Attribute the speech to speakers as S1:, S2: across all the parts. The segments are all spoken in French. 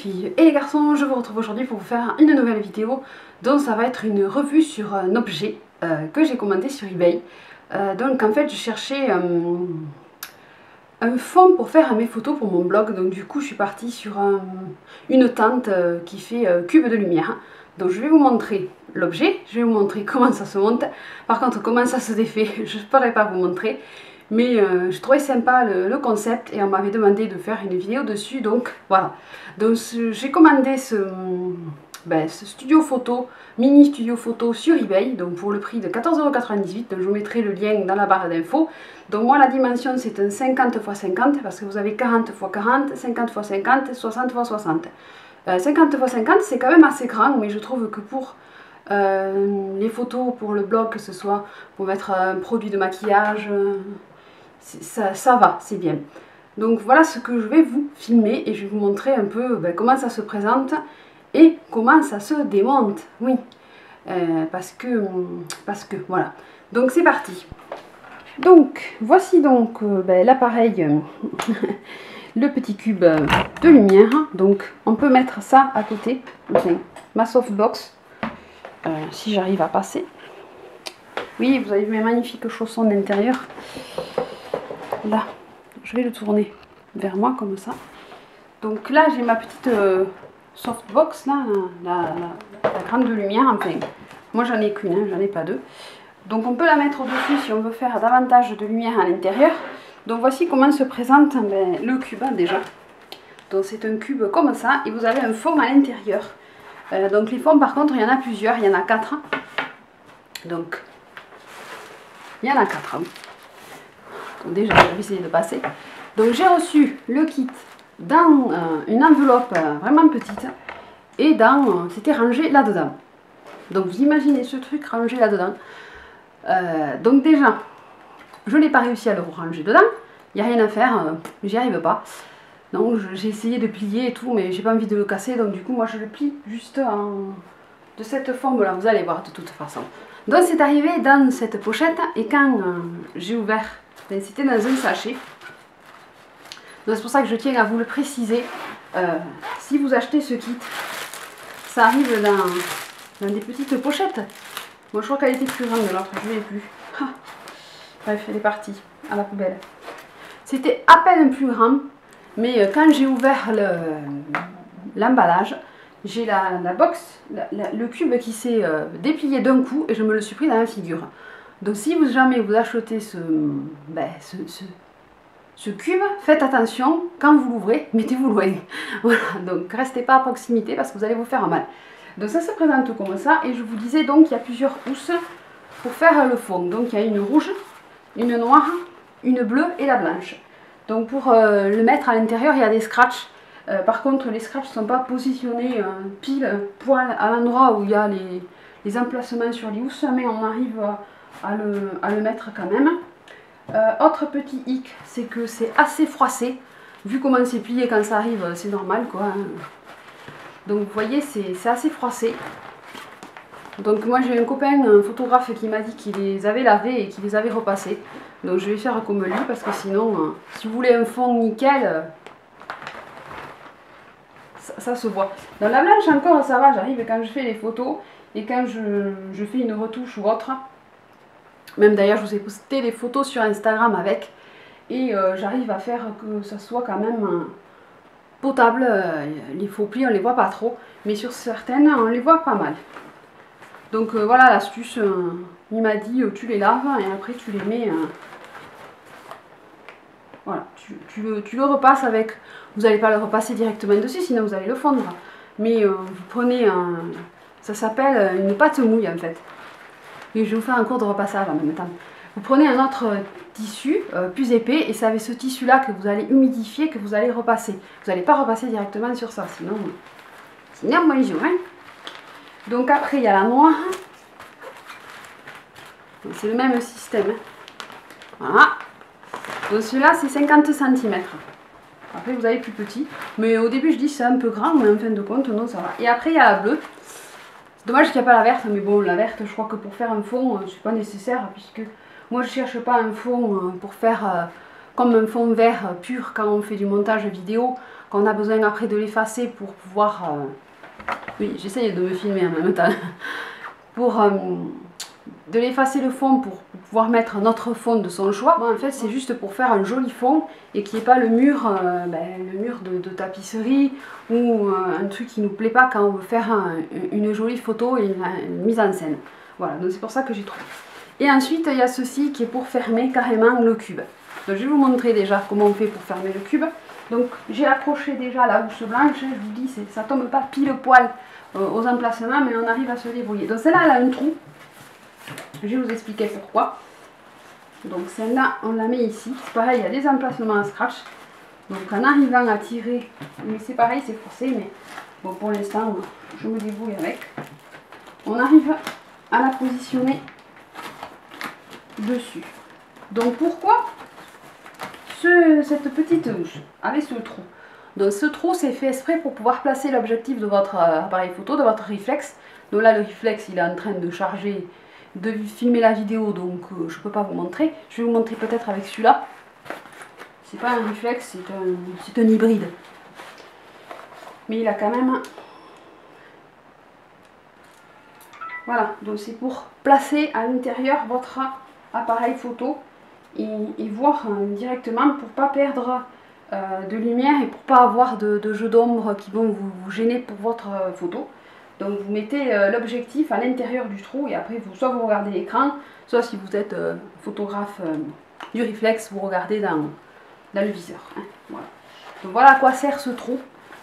S1: filles et les garçons, je vous retrouve aujourd'hui pour vous faire une nouvelle vidéo dont ça va être une revue sur un objet que j'ai commandé sur eBay. Donc en fait je cherchais un fond pour faire mes photos pour mon blog, donc du coup je suis partie sur une tente qui fait cube de lumière. Donc je vais vous montrer l'objet, je vais vous montrer comment ça se monte. Par contre comment ça se défait, je ne pourrai pas vous montrer. Mais je trouvais sympa le concept et on m'avait demandé de faire une vidéo dessus, donc voilà. Donc j'ai commandé ce studio photo, mini studio photo sur eBay, donc pour le prix de 14,98 €. Donc je vous mettrai le lien dans la barre d'infos. Donc moi la dimension c'est un 50 x 50 parce que vous avez 40 x 40, 50 x 50, 60 x 60. 50 x 50 c'est quand même assez grand, mais je trouve que pour les photos, pour le blog, que ce soit pour mettre un produit de maquillage, ça va, c'est bien. Donc voilà ce que je vais vous filmer et je vais vous montrer un peu comment ça se présente et comment ça se démonte. Oui, parce que voilà. Donc c'est parti. Donc voici donc l'appareil, le petit cube de lumière. Donc on peut mettre ça à côté. Okay. Ma softbox, si j'arrive à passer. Oui, vous avez vu mes magnifiques chaussons d'intérieur. Là, je vais le tourner vers moi comme ça. Donc là, j'ai ma petite softbox, là, la grande de lumière. Enfin, moi j'en ai qu'une, hein, j'en ai pas deux. Donc on peut la mettre au-dessus si on veut faire davantage de lumière à l'intérieur. Donc voici comment se présente le cube déjà. Donc c'est un cube comme ça et vous avez un fond à l'intérieur. Donc les fonds par contre, il y en a plusieurs, il y en a 4. Donc il y en a 4. Donc déjà, je vais essayer de passer. Donc j'ai reçu le kit dans une enveloppe vraiment petite et c'était rangé là-dedans. Donc vous imaginez ce truc rangé là-dedans. Donc déjà, je n'ai pas réussi à le ranger dedans. Il n'y a rien à faire, j'y arrive pas. Donc j'ai essayé de plier et tout, mais j'ai pas envie de le casser. Donc du coup, moi je le plie juste de cette forme-là. Vous allez voir de toute façon. Donc c'est arrivé dans cette pochette et quand j'ai ouvert, c'était dans un sachet. Donc c'est pour ça que je tiens à vous le préciser. Si vous achetez ce kit, ça arrive dans des petites pochettes. Moi je crois qu'elle était plus grande de l'autre, je ne l'ai plus. Ah. Bref, elle est partie à la poubelle. C'était à peine plus grand, mais quand j'ai ouvert l'emballage, j'ai la box, le cube qui s'est déplié d'un coup et je me le suis pris dans la figure. Donc si jamais vous achetez ce cube, faites attention, quand vous l'ouvrez, mettez-vous loin. Voilà, donc restez pas à proximité parce que vous allez vous faire mal. Donc ça se présente comme ça et je vous disais donc il y a plusieurs housses pour faire le fond. Donc il y a une rouge, une noire, une bleue et la blanche. Donc pour le mettre à l'intérieur, il y a des scratchs. Par contre les scratchs ne sont pas positionnés pile poil à l'endroit où il y a les emplacements sur les housses, mais on arrive à le mettre quand même. Autre petit hic, c'est que c'est assez froissé. Vu comment c'est plié quand ça arrive, c'est normal quoi. Donc vous voyez, c'est assez froissé. Donc moi j'ai un copain, un photographe qui m'a dit qu'il les avait lavés et qu'il les avait repassés. Donc je vais faire comme lui parce que sinon, si vous voulez un fond nickel, ça se voit. Dans la blanche encore ça va, j'arrive quand je fais les photos et quand je fais une retouche ou autre. Même d'ailleurs je vous ai posté des photos sur Instagram avec. Et j'arrive à faire que ça soit quand même potable. Les faux plis on les voit pas trop. Mais sur certaines on les voit pas mal. Donc voilà l'astuce. Il m'a dit tu les laves et après tu les mets. Voilà, tu le repasses avec. Vous n'allez pas le repasser directement dessus sinon vous allez le fondre. Mais vous prenez ça s'appelle une pâte mouille en fait. Et je vais vous faire un cours de repassage en même temps. Vous prenez un autre tissu plus épais et c'est avec ce tissu là que vous allez humidifier, que vous allez repasser. Vous n'allez pas repasser directement sur ça, sinon moi je hein. Donc après il y a la noire. C'est le même système. Hein. Voilà. Donc celui-là c'est 50 cm. Après vous avez plus petit. Mais au début je dis c'est un peu grand, mais en fin de compte non ça va. Et après il y a la bleue. C'est dommage qu'il n'y a pas la verte, mais bon la verte je crois que pour faire un fond c'est pas nécessaire puisque moi je cherche pas un fond pour faire comme un fond vert pur quand on fait du montage vidéo, qu'on a besoin après de l'effacer pour pouvoir... oui, j'essaye de me filmer en même temps. Pour de l'effacer le fond pour pouvoir mettre notre fond de son choix. Bon, en fait, c'est juste pour faire un joli fond et qu'il n'y ait pas le mur de tapisserie ou un truc qui ne nous plaît pas quand on veut faire une jolie photo et une mise en scène. Voilà, donc c'est pour ça que j'ai trouvé. Et ensuite, il y a ceci qui est pour fermer carrément le cube. Donc, je vais vous montrer déjà comment on fait pour fermer le cube. Donc, j'ai accroché déjà la housse blanche. Je vous dis, ça tombe pas pile poil aux emplacements, mais on arrive à se débrouiller. Donc, celle-là, elle a un trou. Je vais vous expliquer pourquoi. Donc, celle-là, on la met ici. C'est pareil, il y a des emplacements à scratch. Donc, en arrivant à tirer, mais c'est pareil, c'est forcé, mais bon, pour l'instant, je me débrouille avec. On arrive à la positionner dessus. Donc pourquoi cette petite housse avec ce trou? Donc ce trou c'est fait exprès pour pouvoir placer l'objectif de votre appareil photo, de votre réflexe. Donc là le réflexe il est en train de charger, de filmer la vidéo, donc je ne peux pas vous montrer. Je vais vous montrer peut-être avec celui-là. C'est pas un réflexe, c'est un hybride. Mais il a quand même... Voilà, donc c'est pour placer à l'intérieur votre appareil photo et voir directement pour ne pas perdre de lumière et pour ne pas avoir de jeux d'ombre qui vont vous gêner pour votre photo. Donc vous mettez l'objectif à l'intérieur du trou et après soit vous regardez l'écran, soit si vous êtes photographe du réflexe, vous regardez dans le viseur. Hein, voilà. Donc voilà à quoi sert ce trou.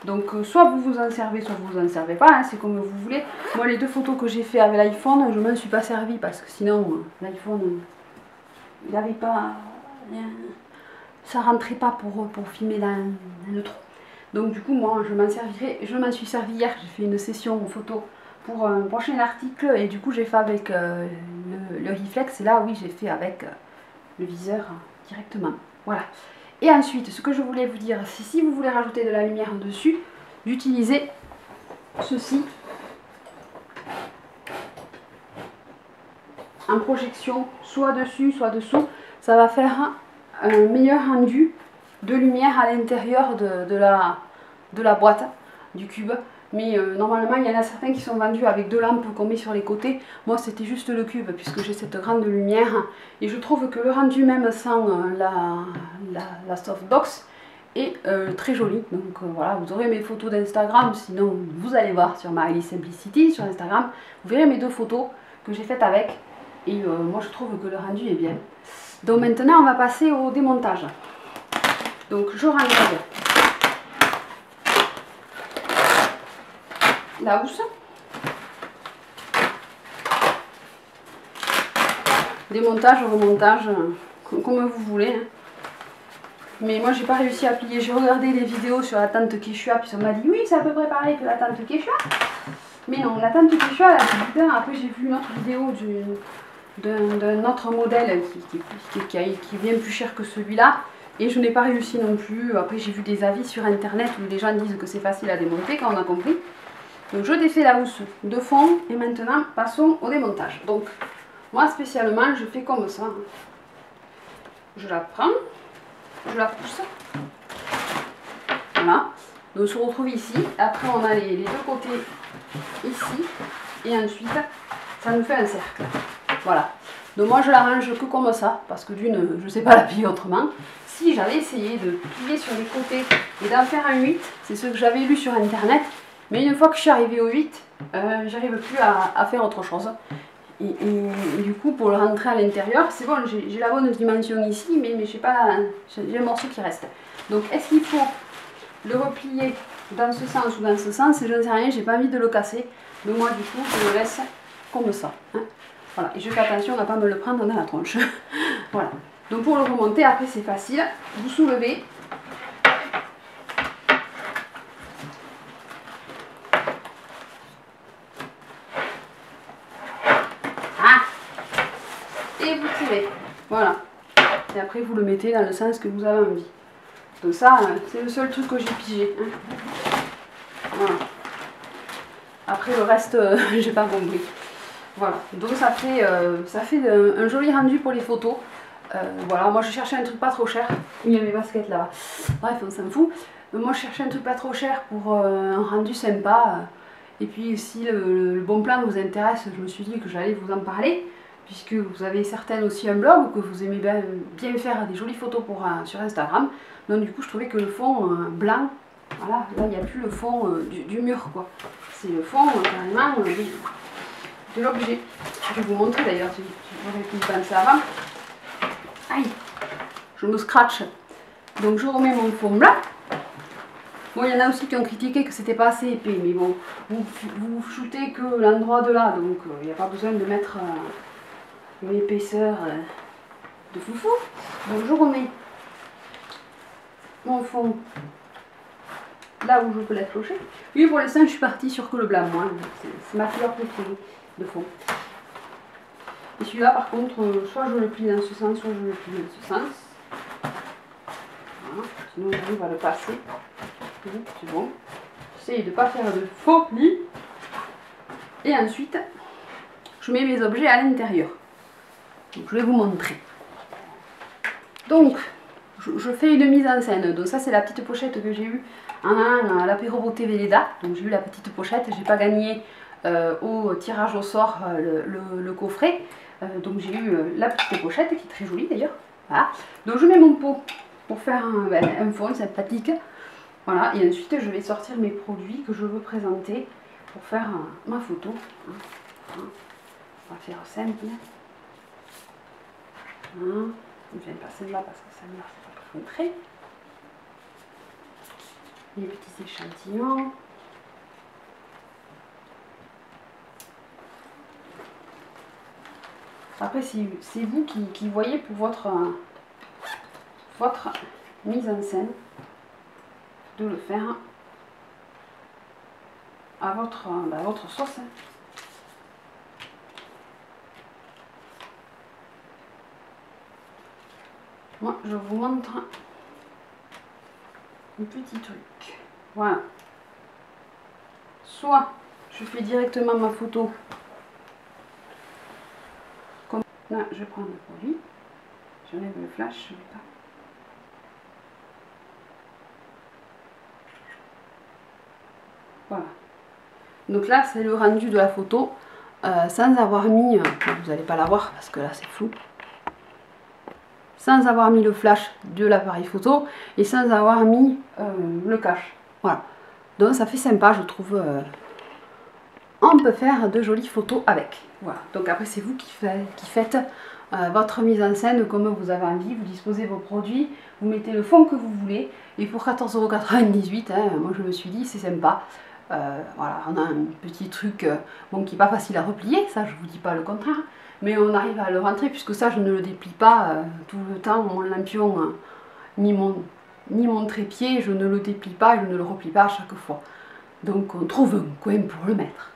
S1: Donc soit vous vous en servez, soit vous vous en servez pas, hein, c'est comme vous voulez. Moi les deux photos que j'ai fait avec l'iPhone, je ne m'en suis pas servi parce que sinon l'iPhone, il n'avait pas... ça rentrait pas pour filmer dans le trou. Donc du coup moi je m'en servirai, je m'en suis servi hier, j'ai fait une session photo pour un prochain article et du coup j'ai fait avec le réflexe et là oui j'ai fait avec le viseur directement. Voilà. Et ensuite, ce que je voulais vous dire, c'est si vous voulez rajouter de la lumière dessus, d'utiliser ceci en projection, soit dessus, soit dessous. Ça va faire un meilleur rendu de lumière à l'intérieur de la boîte, du cube. Mais normalement, il y en a certains qui sont vendus avec deux lampes qu'on met sur les côtés. Moi, c'était juste le cube, puisque j'ai cette grande lumière. Et je trouve que le rendu, même sans la softbox, est très joli. Donc voilà, vous aurez mes photos d'Instagram. Sinon, vous allez voir sur ma Alice Simplicity, sur Instagram. Vous verrez mes deux photos que j'ai faites avec. Et moi, je trouve que le rendu est bien. Donc maintenant, on va passer au démontage. Donc, je renlève la housse, démontage, remontage, comme vous voulez. Hein. Mais moi j'ai pas réussi à plier. J'ai regardé les vidéos sur la tante Quechua, puis on m'a dit oui c'est à peu près pareil que la tante Quechua. Mais non, la tante Quechua elle a du bien. Après j'ai vu une autre vidéo d'un autre modèle qui est bien plus cher que celui-là. Et je n'ai pas réussi non plus. Après j'ai vu des avis sur internet où les gens disent que c'est facile à démonter quand on a compris. Donc je défais la housse de fond et maintenant passons au démontage. Donc moi spécialement je fais comme ça. Je la prends, je la pousse. Voilà. Donc on se retrouve ici. Après on a les deux côtés ici. Et ensuite ça nous fait un cercle. Voilà. Donc moi je l'arrange que comme ça. Parce que d'une je ne sais pas la plier autrement. Si j'avais essayé de plier sur les côtés et d'en faire un 8, c'est ce que j'avais lu sur internet. Mais une fois que je suis arrivée au 8, j'arrive plus à faire autre chose. Et du coup, pour le rentrer à l'intérieur, c'est bon, j'ai la bonne dimension ici, mais j'ai un morceau qui reste. Donc, est-ce qu'il faut le replier dans ce sens ou dans ce sens? Je ne sais rien, j'ai pas envie de le casser. Donc moi, du coup, je le laisse comme ça. Hein. Voilà, et je fais attention à ne pas me le prendre dans la tronche. Voilà. Donc pour le remonter, après c'est facile. Vous soulevez. Et vous tirez, voilà, et après vous le mettez dans le sens que vous avez envie. Donc ça, c'est le seul truc que j'ai pigé. Hein. Voilà. Après le reste, j'ai pas compris. Voilà, donc ça fait un joli rendu pour les photos. Voilà, moi je cherchais un truc pas trop cher. Il y a mes baskets là-bas. Bref, on s'en fout. Moi je cherchais un truc pas trop cher pour un rendu sympa. Et puis si le bon plan vous intéresse, je me suis dit que j'allais vous en parler. Puisque vous avez certaines aussi un blog ou que vous aimez bien faire des jolies photos sur Instagram. Donc du coup je trouvais que le fond blanc, voilà, là il n'y a plus le fond du mur quoi. C'est le fond carrément de l'objet. Je vais vous montrer d'ailleurs si vous avez pu penser avant. Aïe, je me scratch. Donc je remets mon fond blanc. Bon, il y en a aussi qui ont critiqué que c'était pas assez épais, mais bon, vous shootez que l'endroit de là, donc il n'y a pas besoin de mettre une épaisseur de foufou. Donc je remets mon fond là où je peux l'accrocher. Et pour l'instant, je suis partie sur que le blanc, moi. C'est ma couleur préférée de fond. Et celui-là, par contre, soit je le plie dans ce sens, soit je le plie dans ce sens. Voilà. Sinon, j'arrive à le passer. C'est bon. J'essaye de ne pas faire de faux plis. Et ensuite, je mets mes objets à l'intérieur. Donc, je vais vous montrer. Donc, je fais une mise en scène. Donc ça, c'est la petite pochette que j'ai eue en l'apéro beauté Véleda. Donc j'ai eu la petite pochette. J'ai pas gagné au tirage au sort le coffret. Donc j'ai eu la petite pochette qui est très jolie d'ailleurs. Voilà. Donc je mets mon pot pour faire un fond sympathique. Voilà. Et ensuite, je vais sortir mes produits que je veux présenter pour faire ma photo. On va faire simple. Voilà. Je viens pas celle-là parce que celle-là c'est pas très concret. Les petits échantillons. Après c'est vous qui voyez pour votre mise en scène de le faire à votre sauce. Moi, je vous montre un petit truc. Voilà. Soit je fais directement ma photo. Comme là, je prends le produit. J'enlève le flash. Je vais pas. Voilà. Donc là, c'est le rendu de la photo sans avoir mis. Vous n'allez pas la voir parce que là, c'est flou. Sans avoir mis le flash de l'appareil photo et sans avoir mis le cache. Voilà. Donc ça fait sympa, je trouve. On peut faire de jolies photos avec. Voilà. Donc après c'est vous qui faites votre mise en scène comme vous avez envie. Vous disposez vos produits, vous mettez le fond que vous voulez. Et pour 14,98 €, hein, moi je me suis dit c'est sympa. Voilà, on a un petit truc bon, qui n'est pas facile à replier, ça je vous dis pas le contraire. Mais on arrive à le rentrer puisque ça je ne le déplie pas tout le temps, mon lampion ni mon trépied, je ne le déplie pas et je ne le replie pas à chaque fois. Donc on trouve un coin pour le mettre.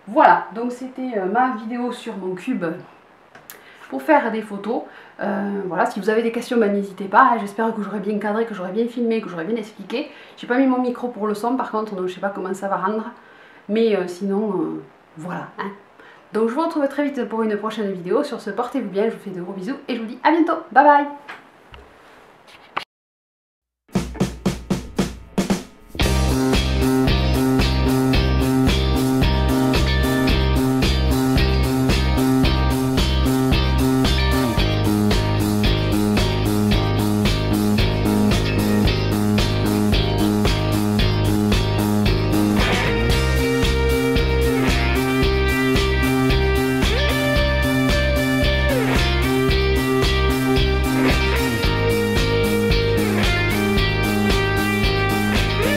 S1: Voilà, donc c'était ma vidéo sur mon cube pour faire des photos. Voilà, si vous avez des questions, ben, n'hésitez pas, hein. J'espère que j'aurai bien cadré, que j'aurai bien filmé, que j'aurai bien expliqué. J'ai pas mis mon micro pour le son par contre, donc je sais pas comment ça va rendre. Mais sinon, voilà. Hein. Donc je vous retrouve très vite pour une prochaine vidéo. Sur ce, portez-vous bien, je vous fais de gros bisous et je vous dis à bientôt. Bye bye.